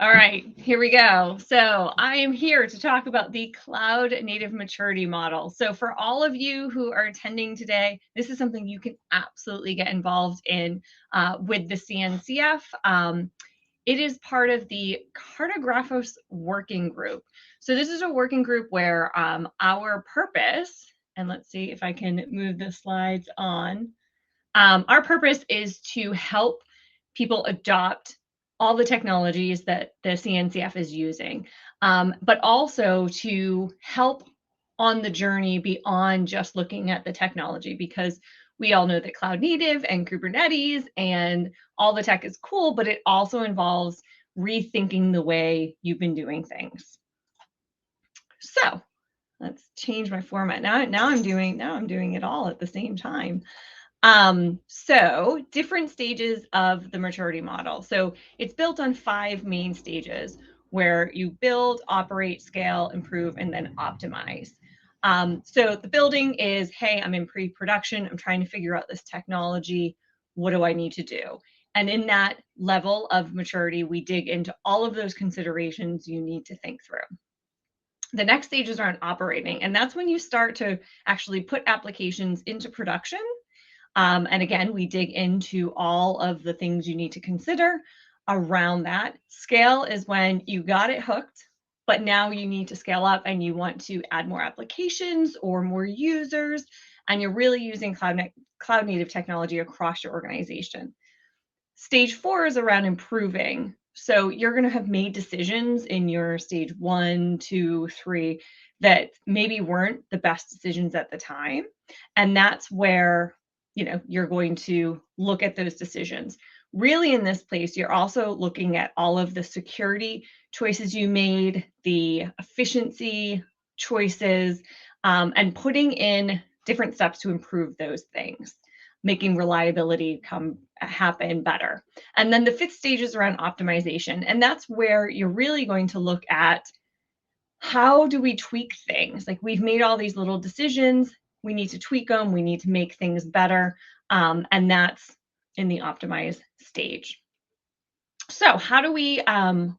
All right, here we go. So I am here to talk about the Cloud Native Maturity Model. So for all of you who are attending today, this is something you can absolutely get involved in with the CNCF. It is part of the Cartografos working group. So this is a working group where our purpose, and let's see if I can move the slides on. Our purpose is to help people adopt all the technologies that the CNCF is using, but also to help on the journey beyond just looking at the technology, because we all know that cloud native and Kubernetes and all the tech is cool, but it also involves rethinking the way you've been doing things. So let's change my format. Now I'm doing it all at the same time. So different stages of the maturity model. So it's built on 5 main stages where you build, operate, scale, improve, and then optimize. So the building is, hey, I'm in pre-production. I'm trying to figure out this technology. What do I need to do? And in that level of maturity, we dig into all of those considerations you need to think through. The next stage is around operating, and that's when you start to actually put applications into production. And again, we dig into all of the things you need to consider around that. Scale is when you got it hooked, but now you need to scale up and you want to add more applications or more users, and you're really using cloud native technology across your organization. Stage 4 is around improving. So you're going to have made decisions in your stage 1, 2, 3 that maybe weren't the best decisions at the time. And that's where you're going to look at those decisions. Really, in this place, you're also looking at all of the security choices you made, the efficiency choices, and putting in different steps to improve those things, making reliability happen better. And then the 5th stage is around optimization. And that's where you're really going to look at how do we tweak things? Like, we've made all these little decisions. We need to tweak them. We need to make things better. And that's in the optimize stage. So how do we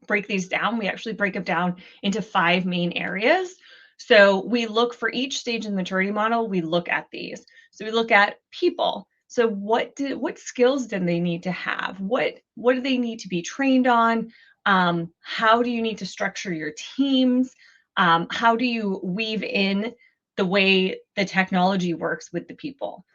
break these down? We actually break them down into 5 main areas. So we look for each stage in the maturity model, we look at these. So we look at people. So what skills do they need to have? What do they need to be trained on? How do you need to structure your teams? How do you weave in the way the technology works with the people?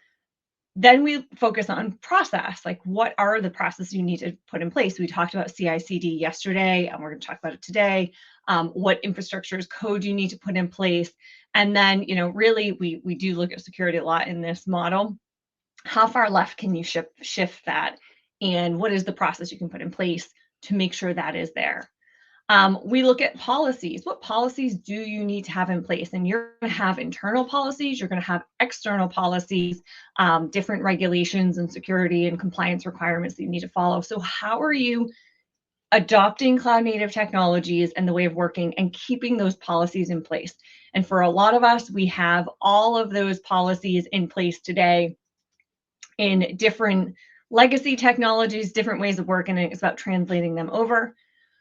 Then we focus on process, like what are the processes you need to put in place? We talked about CI/CD yesterday, and we're going to talk about it today. What infrastructure as code you need to put in place. And then, really, we do look at security a lot in this model. How far left can you shift that? And what is the process you can put in place to make sure that is there? We look at policies. What policies do you need to have in place? And you're going to have internal policies, you're going to have external policies, different regulations and security and compliance requirements that you need to follow. So how are you adopting cloud native technologies and the way of working and keeping those policies in place? And for a lot of us, we have all of those policies in place today in different legacy technologies, different ways of working, and it's about translating them over.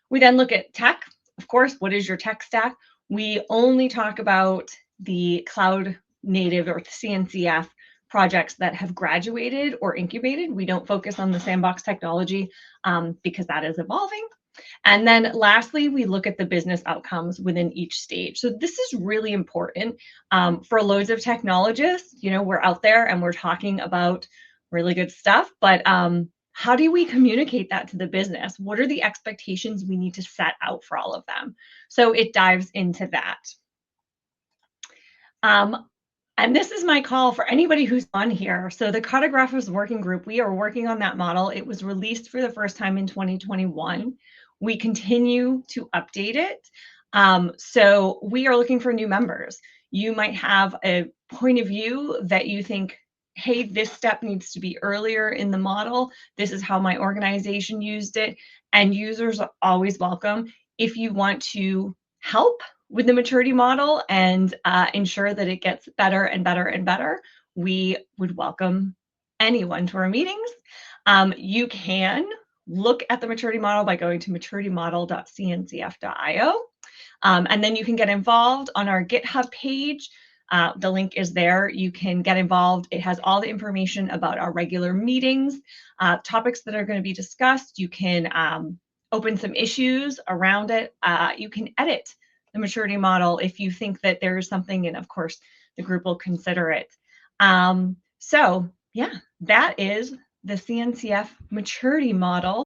We then look at tech. Of course, what is your tech stack? We only talk about the cloud native or CNCF projects that have graduated or incubated. We don't focus on the sandbox technology because that is evolving. And then lastly, we look at the business outcomes within each stage. So this is really important for loads of technologists. We're out there and we're talking about really good stuff, but how do we communicate that to the business? What are the expectations we need to set out for all of them? So it dives into that. And this is my call for anybody who's on here. So the Cartografos working group, we are working on that model. It was released for the first time in 2021. We continue to update it. So we are looking for new members. You might have a point of view that you think, hey, this step needs to be earlier in the model. This is how my organization used it. And users are always welcome. If you want to help with the maturity model and ensure that it gets better and better and better, we would welcome anyone to our meetings. You can look at the maturity model by going to maturitymodel.cncf.io. And then you can get involved on our GitHub page. The link is there. You can get involved. It has all the information about our regular meetings, topics that are going to be discussed. You can open some issues around it. You can edit the maturity model if you think that there's something, and of course, the group will consider it. So yeah, that is the CNCF maturity model.